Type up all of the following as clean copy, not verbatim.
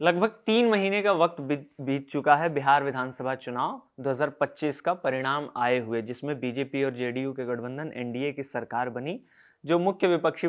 लगभग 3 महीने का वक्त बीत चुका है बिहार विधानसभा चुनाव 2025 का परिणाम आए हुए, जिसमें बीजेपी और जेडीयू के गठबंधन एनडीए की सरकार बनी। जो मुख्य विपक्षी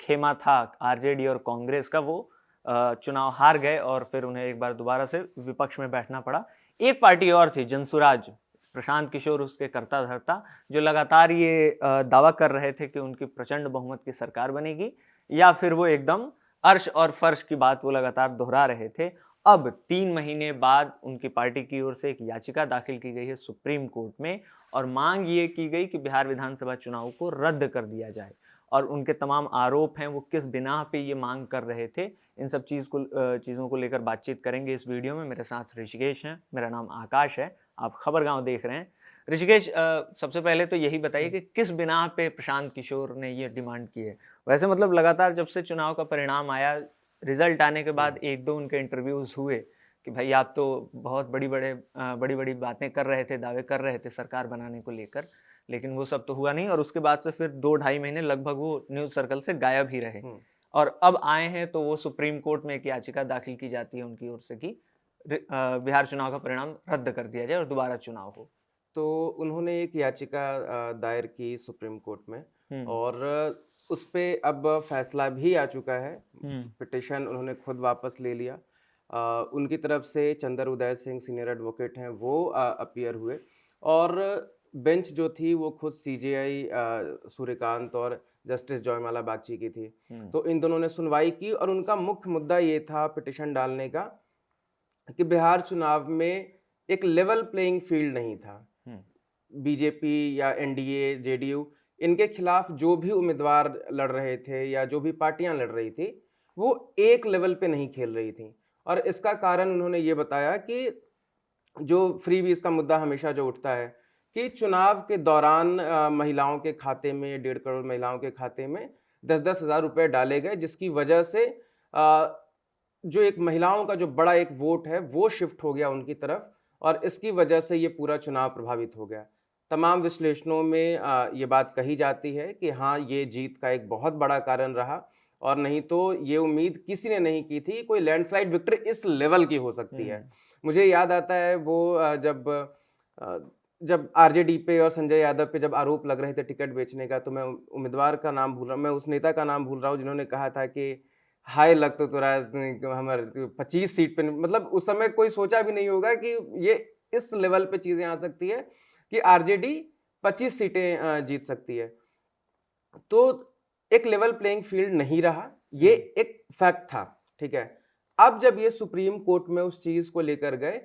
खेमा था आरजेडी और कांग्रेस का, वो चुनाव हार गए और फिर उन्हें एक बार दोबारा से विपक्ष में बैठना पड़ा। एक पार्टी और थी, जनसुराज, प्रशांत किशोर उसके कर्ता धर्ता, जो लगातार ये दावा कर रहे थे कि उनकी प्रचंड बहुमत की सरकार बनेगी, या फिर वो एकदम अर्श और फर्श की बात वो लगातार दोहरा रहे थे। अब 3 महीने बाद उनकी पार्टी की ओर से एक याचिका दाखिल की गई है सुप्रीम कोर्ट में, और मांग ये की गई कि बिहार विधानसभा चुनाव को रद्द कर दिया जाए। और उनके तमाम आरोप हैं, वो किस बिना पे ये मांग कर रहे थे, इन सब चीज़ों को लेकर बातचीत करेंगे इस वीडियो में। मेरे साथ ऋषिकेश हैं, मेरा नाम आकाश है, आप खबरगांव देख रहे हैं। ऋषिकेश, सबसे पहले तो यही बताइए कि किस बिना पे प्रशांत किशोर ने ये डिमांड की है। वैसे मतलब लगातार जब से चुनाव का परिणाम आया, रिजल्ट आने के बाद एक दो उनके इंटरव्यूज हुए कि भाई आप तो बहुत बड़ी बड़ी बातें कर रहे थे, दावे कर रहे थे सरकार बनाने को लेकर, लेकिन वो सब तो हुआ नहीं। और उसके बाद से फिर 2-2.5 महीने लगभग वो न्यूज सर्कल से गायब ही रहे। और अब आए हैं तो वो सुप्रीम कोर्ट में एक याचिका दाखिल की जाती है उनकी ओर से कि बिहार चुनाव का परिणाम रद्द कर दिया जाए और दोबारा चुनाव हो। तो उन्होंने एक याचिका दायर की सुप्रीम कोर्ट में, और उस पे अब फैसला भी आ चुका है। पिटिशन उन्होंने खुद वापस ले लिया। उनकी तरफ से चंदर उदय सिंह सीनियर एडवोकेट हैं, वो अपीयर हुए, और बेंच जो थी वो खुद सीजेआई सूर्यकांत और जस्टिस जयमाला बागची की थी। तो इन दोनों ने सुनवाई की, और उनका मुख्य मुद्दा ये था पिटिशन डालने का कि बिहार चुनाव में एक लेवल प्लेइंग फील्ड नहीं था। बीजेपी या एनडीए, जेडीयू, इनके खिलाफ जो भी उम्मीदवार लड़ रहे थे या जो भी पार्टियां लड़ रही थी, वो एक लेवल पे नहीं खेल रही थी। और इसका कारण उन्होंने ये बताया कि जो फ्रीबीज का मुद्दा हमेशा जो उठता है कि चुनाव के दौरान महिलाओं के खाते में, 1.5 करोड़ महिलाओं के खाते में 10-10 हज़ार रुपए डाले गए, जिसकी वजह से जो एक महिलाओं का जो बड़ा एक वोट है वो शिफ्ट हो गया उनकी तरफ, और इसकी वजह से ये पूरा चुनाव प्रभावित हो गया। तमाम विश्लेषणों में ये बात कही जाती है कि हाँ, ये जीत का एक बहुत बड़ा कारण रहा, और नहीं तो ये उम्मीद किसी ने नहीं की थी कोई लैंडस्लाइड विक्ट्री इस लेवल की हो सकती है। मुझे याद आता है वो अ, जब आरजेडी पे और संजय यादव पे जब आरोप लग रहे थे टिकट बेचने का, तो मैं उम्मीदवार का नाम भूल रहा हूँ, मैं उस नेता का नाम भूल रहा हूँ जिन्होंने कहा था कि हाय लग तो रहा है हमारे 25 सीट पे, मतलब उस समय कोई सोचा भी नहीं होगा कि ये इस लेवल पे चीजें आ सकती है कि आरजेडी 25 सीटें जीत सकती है। तो एक लेवल प्लेइंग फील्ड नहीं रहा, ये एक फैक्ट था, ठीक है। अब जब ये सुप्रीम कोर्ट में उस चीज को लेकर गए,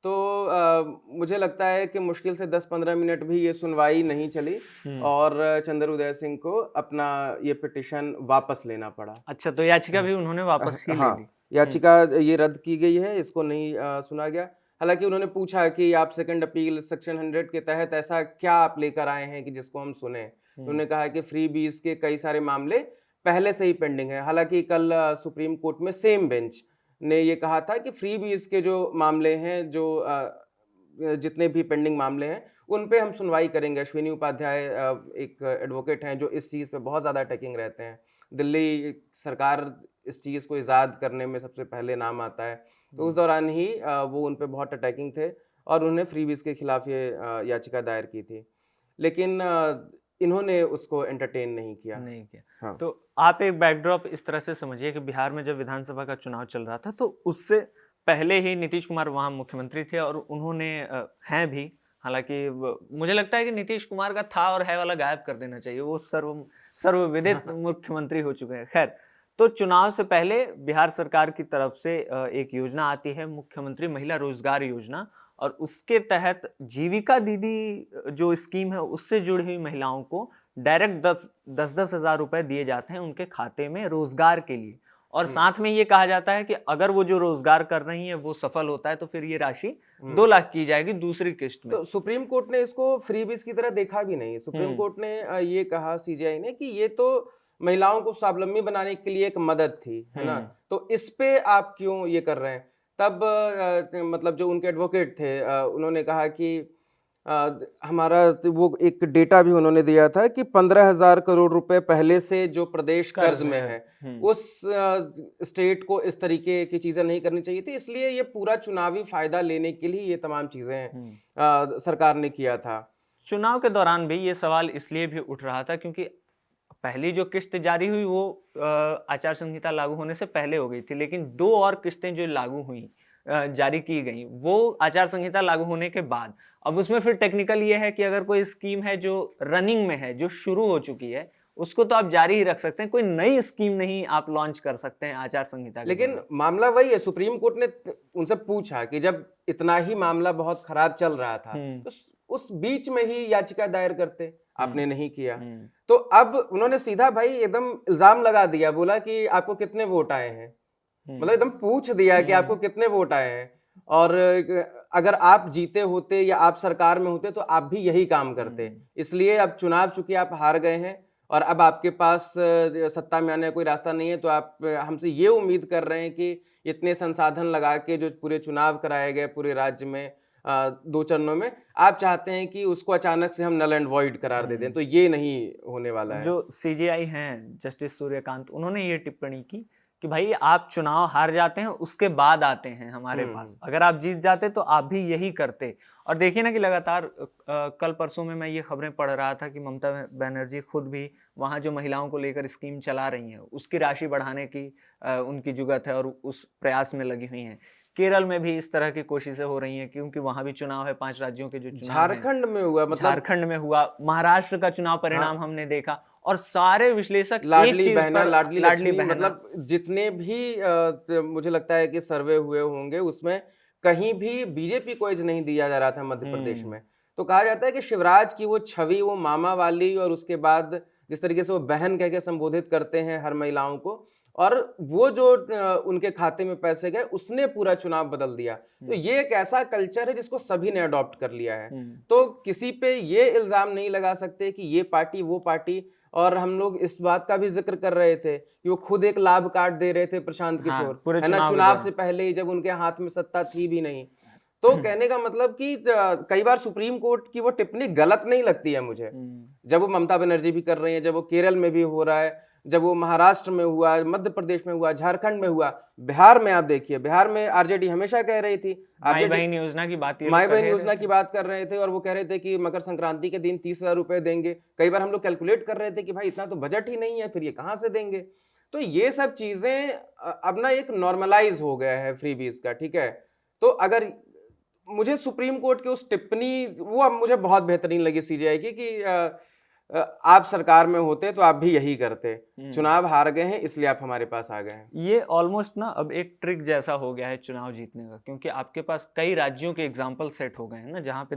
तो मुझे लगता है कि मुश्किल से 10-15 मिनट भी ये सुनवाई नहीं चली, और चंद्र उदय सिंह को अपना ये पिटिशन वापस लेना पड़ा। अच्छा, तो याचिका भी उन्होंने वापस ही ले ली। हाँ, याचिका ये रद्द की गई है, इसको नहीं सुना गया। हालांकि उन्होंने पूछा कि आप सेकंड अपील सेक्शन 100 के तहत ऐसा क्या आप लेकर आए हैं कि जिसको हम सुने। उन्होंने कहा कि फ्री बीज के कई सारे मामले पहले से ही पेंडिंग है। हालांकि कल सुप्रीम कोर्ट में सेम बेंच ने ये कहा था कि फ्री बीज के जो मामले हैं, जो जितने भी पेंडिंग मामले हैं, उन पे हम सुनवाई करेंगे। अश्विनी उपाध्याय एक एडवोकेट हैं जो इस चीज़ पे बहुत ज़्यादा अटैकिंग रहते हैं। दिल्ली सरकार इस चीज़ को इजाद करने में सबसे पहले नाम आता है। तो उस दौरान ही वो उन पे बहुत अटैकिंग थे, और उन्होंने फ्रीबीज के खिलाफ ये याचिका दायर की थी। लेकिन इन्होंने उसको एंटरटेन नहीं किया। नहीं किया। हाँ। तो आप एक बैकड्रॉप इस तरह से समझिए कि बिहार में जब विधानसभा का चुनाव चल रहा था, तो उससे पहले ही नीतीश कुमार वहाँ मुख्यमंत्री थे, और उन्होंने हैं भी। हालांकि मुझे लगता है कि नीतीश कुमार का था और है वाला गायब कर देना चाहिए, वो सर्वविदित मुख्यमंत्री हो चुके हैं। खैर, तो चुनाव से पहले बिहार सरकार की तरफ से एक योजना आती है, मुख्यमंत्री महिला रोजगार योजना, और उसके तहत जीविका दीदी जो स्कीम है, उससे जुड़ी हुई महिलाओं को डायरेक्ट 10-10 हजार रुपए दिए जाते हैं उनके खाते में रोजगार के लिए। और साथ में ये कहा जाता है कि अगर वो जो रोजगार कर रही है वो सफल होता है, तो फिर ये राशि 2 लाख की जाएगी दूसरी किस्त में। तो सुप्रीम कोर्ट ने इसको फ्रीबीज की तरह देखा भी नहीं। सुप्रीम कोर्ट ने ये कहा सीजेआई ने कि ये तो महिलाओं को स्वावलंबी बनाने के लिए एक मदद थी, है ना, तो इस पे आप क्यों ये कर रहे हैं। तब मतलब जो उनके एडवोकेट थे, उन्होंने कहा कि हमारा वो एक डेटा भी उन्होंने दिया था कि 15,000 करोड़ रुपए पहले से जो प्रदेश कर्ज में है, उस स्टेट को इस तरीके की चीजें नहीं करनी चाहिए थी, इसलिए ये पूरा चुनावी फायदा लेने के लिए ये तमाम चीजें सरकार ने किया था। चुनाव के दौरान भी ये सवाल इसलिए भी उठ रहा था क्योंकि पहली जो किस्त जारी हुई वो आचार संहिता लागू होने से पहले हो गई थी, लेकिन 2 और किस्तें जो लागू हुई, जारी की गई, वो आचार संहिता लागू होने के बाद। अब उसमें फिर टेक्निकल ये है कि अगर कोई स्कीम है जो रनिंग में है, जो शुरू हो चुकी है, उसको तो आप जारी ही रख सकते हैं, कोई नई स्कीम नहीं आप लॉन्च कर सकते हैं आचार संहिता के लेकिन दौरान। मामला वही है, सुप्रीम कोर्ट ने उनसे पूछा कि जब इतना ही मामला बहुत खराब चल रहा था तो उस बीच में ही याचिका दायर करते, आपने नहीं किया। तो अब उन्होंने सीधा भाई एकदम इल्जाम लगा दिया, बोला कि आपको कितने वोट आए हैं, मतलब एकदम पूछ दिया कि आपको कितने वोट आए हैं, और अगर आप जीते होते या आप सरकार में होते तो आप भी यही काम करते, इसलिए अब चुनाव चूंकि आप हार गए हैं और अब आपके पास सत्ता में आने का कोई रास्ता नहीं है, तो आप हमसे ये उम्मीद कर रहे हैं कि इतने संसाधन लगा के जो पूरे चुनाव कराए गए पूरे राज्य में 2 चरणों में, आप चाहते हैं कि उसको अचानक से हम नल एंड वॉइड करार दे दें, तो ये नहीं होने वाला है। जो सीजेआई हैं जस्टिस सूर्यकांत, उन्होंने ये टिप्पणी की कि भाई आप चुनाव हार जाते हैं उसके बाद आते हैं हमारे पास, अगर आप जीत जाते तो आप भी यही करते। और देखिए ना कि लगातार कल परसों में मैं ये खबरें पढ़ रहा था कि ममता बनर्जी खुद भी वहाँ जो महिलाओं को लेकर स्कीम चला रही हैं उसकी राशि बढ़ाने की उनकी जुगत है और उस प्रयास में लगी हुई हैं। केरल में भी इस तरह की कोशिशें हो रही हैं क्योंकि वहां भी चुनाव है, 5 राज्यों के जो चुनाव हैं। झारखंड में हुआ, मतलब झारखंड में हुआ, महाराष्ट्र का चुनाव परिणाम हमने देखा, और सारे विश्लेषक एक लाडली चीज बहना, पर लाडली लाडली लक्ष्मी, बहना, मतलब जितने भी मुझे लगता है कि सर्वे हुए होंगे उसमें कहीं भी बीजेपी को एज नहीं दिया जा रहा था मध्य प्रदेश में। तो कहा जाता है कि शिवराज की वो छवि, वो मामा वाली, और उसके बाद जिस तरीके से वो बहन कह के संबोधित करते हैं हर महिलाओं को, और वो जो उनके खाते में पैसे गए उसने पूरा चुनाव बदल दिया। तो ये एक ऐसा कल्चर है जिसको सभी ने अडॉप्ट कर लिया है। तो किसी पे ये इल्जाम नहीं लगा सकते कि ये पार्टी वो पार्टी। और हम लोग इस बात का भी जिक्र कर रहे थे कि वो खुद एक लाभ कार्ड दे रहे थे प्रशांत किशोर, पूरे है ना, चुनाव के चुनाव दौरान। से पहले ही, जब उनके हाथ में सत्ता थी भी नहीं। तो कहने का मतलब कि कई बार सुप्रीम कोर्ट की वो टिप्पणी गलत नहीं लगती है मुझे, जब वो ममता बनर्जी भी कर रही है, जब वो केरल में भी हो रहा है, जब वो महाराष्ट्र में हुआ, मध्य प्रदेश में हुआ, झारखंड में हुआ, बिहार में आप देखिए, बिहार में आरजेडी हमेशा कह रही थी, माई बहन योजना की बात, ये माई बहन योजना की बात कर रहे थे, और वो कह रहे थे कि मकर संक्रांति के दिन 30,000 रुपए देंगे। कई बार हम लोग कैलकुलेट कर रहे थे कि भाई इतना तो बजट ही नहीं है, फिर ये कहां से देंगे। तो ये सब चीजें अब ना एक नॉर्मलाइज हो गया है फ्रीबीज का, ठीक है। तो अगर मुझे सुप्रीम कोर्ट की उस टिप्पणी, वो अब मुझे बहुत बेहतरीन लगी सीजेआई की, कि आप सरकार में होते तो आप भी यही करते, चुनाव हार गए हैं इसलिए आप हमारे पास आ गए हैं। ये ऑलमोस्ट ना अब एक ट्रिक जैसा हो गया है चुनाव जीतने का, क्योंकि आपके पास कई राज्यों के एग्जाम्पल सेट हो गए हैं ना, जहाँ पे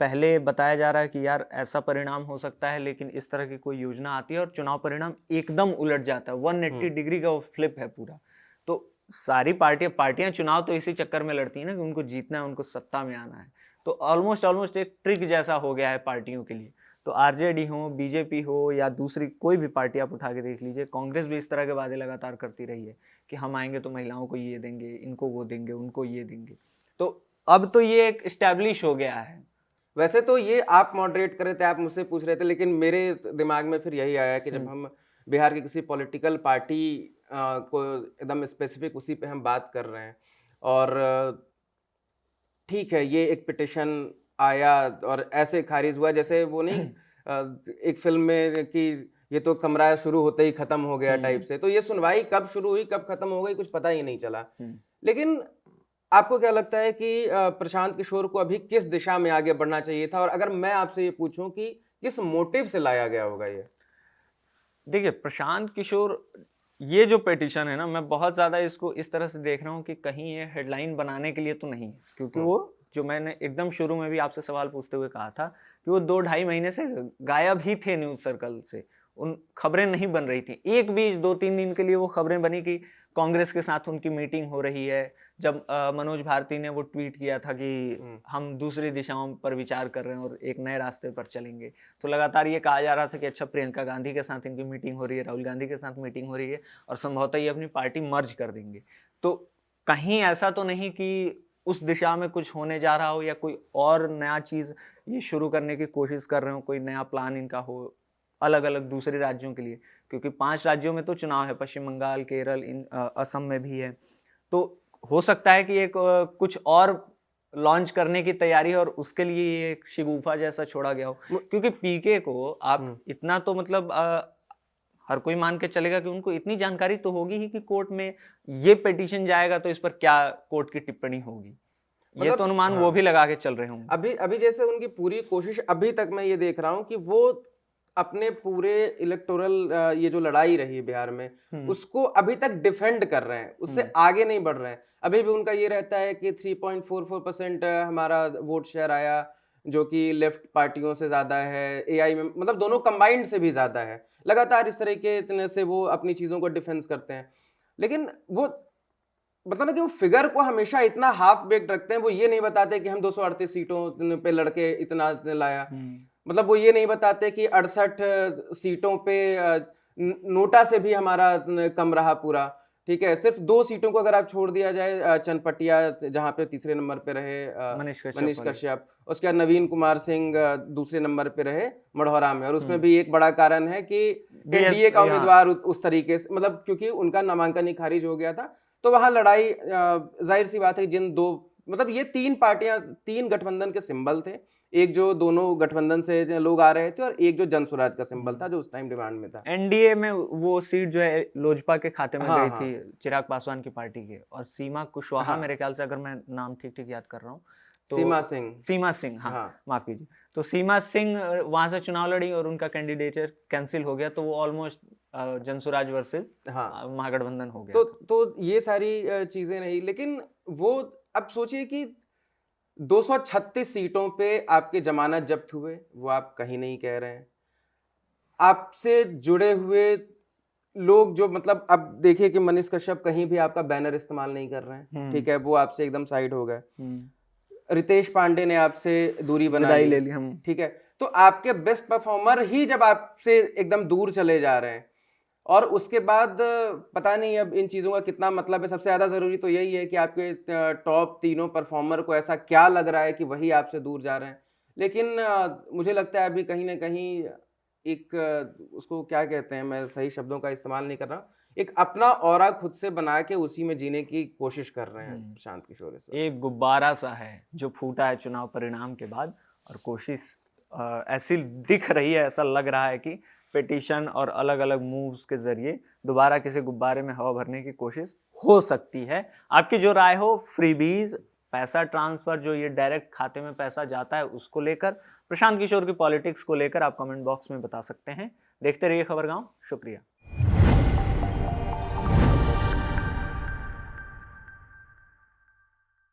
पहले बताया जा रहा है कि यार ऐसा परिणाम हो सकता है, लेकिन इस तरह की कोई योजना आती है और चुनाव परिणाम एकदम उलट जाता है, 180 डिग्री का वो फ्लिप है पूरा। तो सारी पार्टियां चुनाव तो इसी चक्कर में लड़ती है ना कि उनको जीतना है, उनको सत्ता में आना है। तो ऑलमोस्ट एक ट्रिक जैसा हो गया है पार्टियों के लिए। तो आरजेडी हो, बीजेपी हो, या दूसरी कोई भी पार्टी आप उठा के देख लीजिए, कांग्रेस भी इस तरह के वादे लगातार करती रही है कि हम आएंगे तो महिलाओं को ये देंगे, इनको वो देंगे, उनको ये देंगे। तो अब तो ये एक एस्टैब्लिश हो गया है। वैसे तो ये आप मॉडरेट कर रहे थे, आप मुझसे पूछ रहे थे, लेकिन मेरे दिमाग में फिर यही आया कि जब हम बिहार की किसी पॉलिटिकल पार्टी को एकदम स्पेसिफिक उसी पे हम बात कर रहे हैं, और ठीक है ये एक पिटिशन आया और ऐसे खारिज हुआ जैसे वो नहीं एक फिल्म में कि ये तो कमरा शुरू होते ही खत्म हो गया टाइप से। तो ये सुनवाई कब शुरू हुई कब खत्म हो गई कुछ पता ही नहीं चला। लेकिन आपको क्या लगता है कि प्रशांत किशोर को अभी किस दिशा में आगे बढ़ना चाहिए था, और अगर मैं आपसे ये पूछूं कि किस मोटिव से लाया गया होगा ये? देखिए, प्रशांत किशोर, ये जो पिटीशन है ना, मैं बहुत ज्यादा इसको इस तरह से देख रहा हूँ कि कहीं ये हेडलाइन बनाने के लिए तो नहीं है, क्योंकि वो जो मैंने एकदम शुरू में भी आपसे सवाल पूछते हुए कहा था कि वो 2-2.5 महीने से गायब ही थे न्यूज सर्कल से, उन खबरें नहीं बन रही थी। एक बीच 2-3 दिन के लिए वो खबरें बनी कि कांग्रेस के साथ उनकी मीटिंग हो रही है, जब मनोज भारती ने वो ट्वीट किया था कि हम दूसरी दिशाओं पर विचार कर रहे हैं और एक नए रास्ते पर चलेंगे। तो लगातार ये कहा जा रहा था कि अच्छा, प्रियंका गांधी के साथ इनकी मीटिंग हो रही है, राहुल गांधी के साथ मीटिंग हो रही है, और संभवतः ये अपनी पार्टी मर्ज कर देंगे। तो कहीं ऐसा तो नहीं कि उस दिशा में कुछ होने जा रहा हो, या कोई और नया चीज ये शुरू करने की कोशिश कर रहे हो, कोई नया प्लान इनका हो अलग अलग दूसरे राज्यों के लिए? क्योंकि 5 राज्यों में तो चुनाव है, पश्चिम बंगाल, केरल, असम में भी है। तो हो सकता है कि एक कुछ और लॉन्च करने की तैयारी है और उसके लिए ये एक शिगुफा जैसा छोड़ा गया हो। क्योंकि पीके को आप इतना तो मतलब हर कोई मान के चलेगा कि उनको इतनी जानकारी तो होगी ही कि कोर्ट में ये पिटीशन जाएगा तो इस पर क्या कोर्ट की टिप्पणी होगी। ये तो अनुमान वो भी लगा के चल रहे होंगे। अभी अभी जैसे उनकी पूरी कोशिश अभी तक मैं ये देख रहा हूँ कि वो अपने पूरे इलेक्टोरल ये जो लड़ाई रही है बिहार में उसको अभी तक डिफेंड कर रहे हैं, उससे आगे नहीं बढ़ रहे हैं। अभी भी उनका ये रहता है कि 3.44% हमारा वोट शेयर आया, जो कि लेफ्ट पार्टियों से ज्यादा है, एआई में मतलब दोनों कंबाइंड से भी ज्यादा है। लगातार इस तरीके से वो अपनी चीजों को डिफेंस करते हैं, लेकिन वो मतलब ना कि वो फिगर को हमेशा इतना हाफ बेक्ड रखते हैं। वो ये नहीं बताते कि हम 238 सीटों पे लड़के इतना लाया, मतलब वो ये नहीं बताते कि 68 सीटों पे नोटा से भी हमारा कम रहा पूरा। ठीक है, सिर्फ 2 सीटों को अगर आप छोड़ दिया जाए, चनपटिया जहां पे तीसरे नंबर पे रहे मनीष कश्यप, उसके बाद नवीन कुमार सिंह दूसरे नंबर पे रहे मढ़ौरा में, और उसमें भी एक बड़ा कारण है कि एनडीए का उम्मीदवार उस तरीके से, मतलब क्योंकि उनका नामांकन ही खारिज हो गया था, तो वहां लड़ाई जाहिर सी बात है। जिन दो मतलब ये 3 पार्टियां 3 गठबंधन के सिंबल थे, एक जो दोनों गठबंधन से लोग आ रहे थे और एक जो जन स्वराज का सिंबल था जो उस टाइम डिमांड में था। एनडीए में वो सीट जो है लोजपा के खाते में गई थी, चिराग पासवान की पार्टी के, और सीमा कुशवाहा मेरे ख्याल से, अगर मैं नाम ठीक ठीक याद कर रहा हूँ तो सीमा सिंह, हाँ माफ कीजिए, तो सीमा सिंह वहां से चुनाव लड़ी और उनका कैंडिडेचर कैंसिल हो गया, तो वो ऑलमोस्ट जनसुराज वर्सेस महागठबंधन हो गया। तो ये सारी चीजें रही, लेकिन वो अब सोचिए कि 236 सीटों पे आपके जमानत जब्त हुए, वो आप कहीं नहीं कह रहे हैं। आपसे जुड़े हुए लोग जो मतलब अब देखिए कि मनीष कश्यप कहीं भी आपका बैनर इस्तेमाल नहीं कर रहे हैं, ठीक है, वो आपसे एकदम साइड हो गए। रितेश पांडे ने आपसे दूरी बनाई ले ली, ठीक है। तो आपके बेस्ट परफॉर्मर ही जब आपसे एकदम दूर चले जा रहे हैं, और उसके बाद पता नहीं अब इन चीज़ों का कितना मतलब है। सबसे ज़्यादा ज़रूरी तो यही है कि आपके टॉप तीनों परफॉर्मर को ऐसा क्या लग रहा है कि वही आपसे दूर जा रहे हैं। लेकिन मुझे लगता है अभी कहीं ना कहीं एक उसको क्या कहते हैं, मैं सही शब्दों का इस्तेमाल नहीं कर रहा, एक अपना ऑरा खुद से बना के उसी में जीने की कोशिश कर रहे हैं प्रशांत किशोर। एक गुब्बारा सा है जो फूटा है चुनाव परिणाम के बाद, और कोशिश ऐसी दिख रही है, ऐसा लग रहा है कि पिटीशन और अलग अलग मूव्स के जरिए दोबारा किसी गुब्बारे में हवा भरने की कोशिश हो सकती है। आपकी जो राय हो, फ्रीबीज, पैसा ट्रांसफर, जो ये डायरेक्ट खाते में पैसा जाता है, उसको लेकर, प्रशांत किशोर की पॉलिटिक्स को लेकर आप कमेंट बॉक्स में बता सकते हैं। देखते रहिए खबरगांव। शुक्रिया।